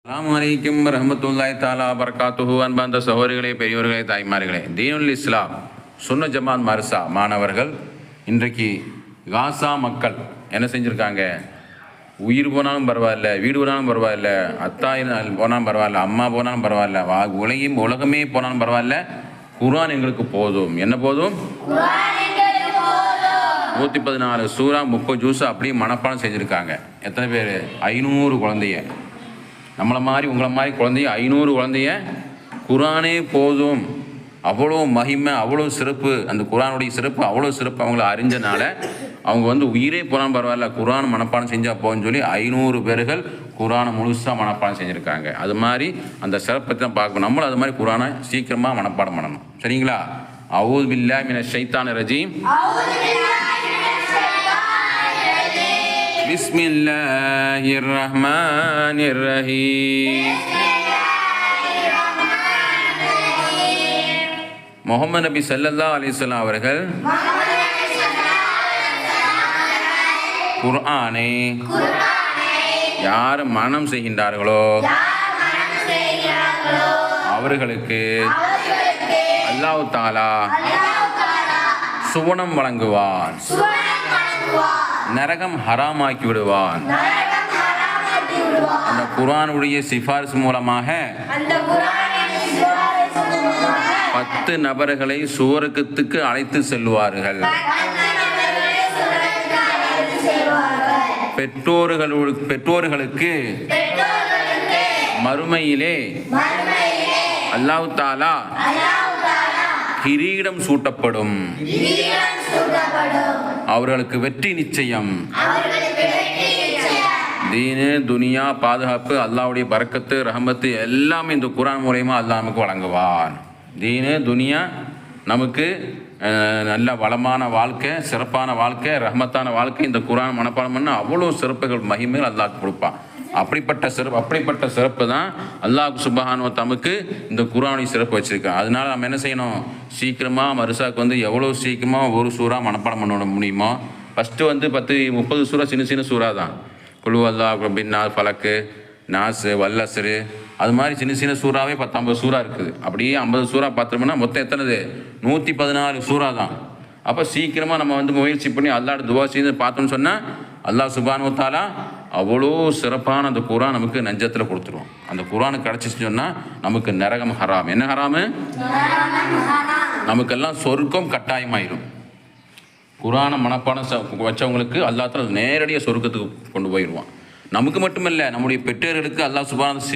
அஸ்ஸலாமு அலைக்கும் வரஹ்மத்துல்லாஹி தஆலா வபரகாத்துஹு. அன்பார்ந்த சகோதரிகளே, பெரியோர்களே, தாய்மார்களே, தீனுல் இஸ்லாம் சுன்ன ஜமாத் மர்சா மாணவர்கள் இன்றைக்கு காசா மக்கள் என்ன செஞ்சுருக்காங்க? உயிர் போனாலும் பரவாயில்ல, வீடு போனாலும் பரவாயில்ல, அத்தாய் போனாலும் பரவாயில்ல, அம்மா போனாலும் பரவாயில்ல, உலகமே போனாலும் பரவாயில்ல, குர்ஆன் எங்களுக்கு போதும். என்ன போதும்? 114 சூரா 30 ஜூஸ் அப்படியே மனப்பாடம் செஞ்சுருக்காங்க. எத்தனை பேர்? 500 குழந்தைய. நம்மளை மாதிரி உங்களை மாதிரி குழந்தைய 500 குழந்தைய குர்ஆனே போதும். அவ்வளோ மகிமை, அவ்வளோ சிறப்பு, அந்த குர்ஆனுடைய சிறப்பு அவ்வளோ சிறப்பு அவங்கள அறிஞ்சனால அவங்க உயிரே போனாலும் பரவாயில்ல, குர்ஆன் மனப்பாடம் செஞ்சால் போகும்னு சொல்லி 500 பேர்கள் குர்ஆனை முழுசாக மனப்பாடம் செஞ்சுருக்காங்க. அது மாதிரி அந்த சிறப்பை தான் பார்க்கணும். நம்மளும் அது மாதிரி குர்ஆனை சீக்கிரமாக மனப்பாடம் பண்ணணும். சரிங்களா? அஊது பில்லாஹி மினஷ் ஷைத்தானிர் ரஜீம். பிஸ்மில்லாஹிர் ரஹ்மானிர் ரஹீம். முஹம்மது நபி ஸல்லல்லாஹு அலைஹி வஸல்லம் அவர்கள் குர்ஆனை யார் மனனம் செய்கின்றார்களோ அவர்களுக்கு அல்லாஹ் தஆலா சுவனம் வழங்குவான், நரகம் ஹராமாக்கி விடுவான். அந்த குர்ஆனுடைய சிபாரிசு மூலமாக 10 நபர்களை சுவர்க்கத்துக்கு அழைத்து செல்வார்கள். பெற்றோர்களுக்கு மறுமையிலே அல்லாஹ் தஆலா கிரீடம் சூட்டப்படும். அவர்களுக்கு வெற்றி நிச்சயம். தீனு துனியா பாதுகாப்பு, அல்லாஹ்வுடைய பரக்கத்து ரஹமத்து எல்லாமே இந்த குர்ஆன் மூலமா அல்லாஹ் நமக்கு வழங்குவான். தீனு துனியா நமக்கு நல்ல வளமான வாழ்க்கை, சிறப்பான வாழ்க்கை, ரஹமத்தான வாழ்க்கை. இந்த குர்ஆன் மனப்பாடம் பண்ண அவ்வளோ சிறப்புகள் மகிமைகள் அல்லாஹ் கொடுப்பான். அப்படிப்பட்ட சிறப்பு தான் அல்லாஹ் சுப்ஹானஹு தமக்கு இந்த குர்ஆனுடைய சிறப்பு வச்சுருக்கான். அதனால நம்ம என்ன செய்யணும்? சீக்கிரமாக மருசாக்கு எவ்வளோ சீக்கிரமாக ஒரு சூறா மனப்பாடம் பண்ண முடியுமோ. ஃபஸ்ட்டு 10-30 சூறா சின்ன சூறா தான். குலு அல்லாஹ் ரப்பின் நாஸ், ஃபலக்கு, நாஸ், வல்லஸ்ரு, அது மாதிரி சின்ன சூறாவே 10-50 சூறா இருக்குது. அப்படியே 50 சூறா பார்த்துட்டோம்னா மொத்தம் எத்தனது? 114 சூறா தான். அப்போ சீக்கிரமாக நம்ம முயற்சி பண்ணி அல்லாஹ்ட துவா செய்து பார்த்தோம்னு சொன்னால் அல்லாஹ் சுப்ஹானஹு தஆலா அவ்வளோ சிறப்பான அந்த குர்ஆன் நமக்கு நெஞ்சத்தில் கொடுத்துருவோம். அந்த குர்ஆனுக்கு கிடச்சிச்சு சொன்னால் நமக்கு நரகம் ஹராம். என்ன ஹராமு? நமக்கெல்லாம் சொர்க்கம் கட்டாயமாயிடும். குர்ஆனை மனப்பாடம் வச்சவங்களுக்கு அல்லாஹ் தஆலா நேரடியாக சொர்க்கத்துக்கு கொண்டு போயிடுவான். நமக்கு மட்டுமல்ல, நம்முடைய பெற்றோர்களுக்கு அல்லாஹ் சுப்ஹானஹு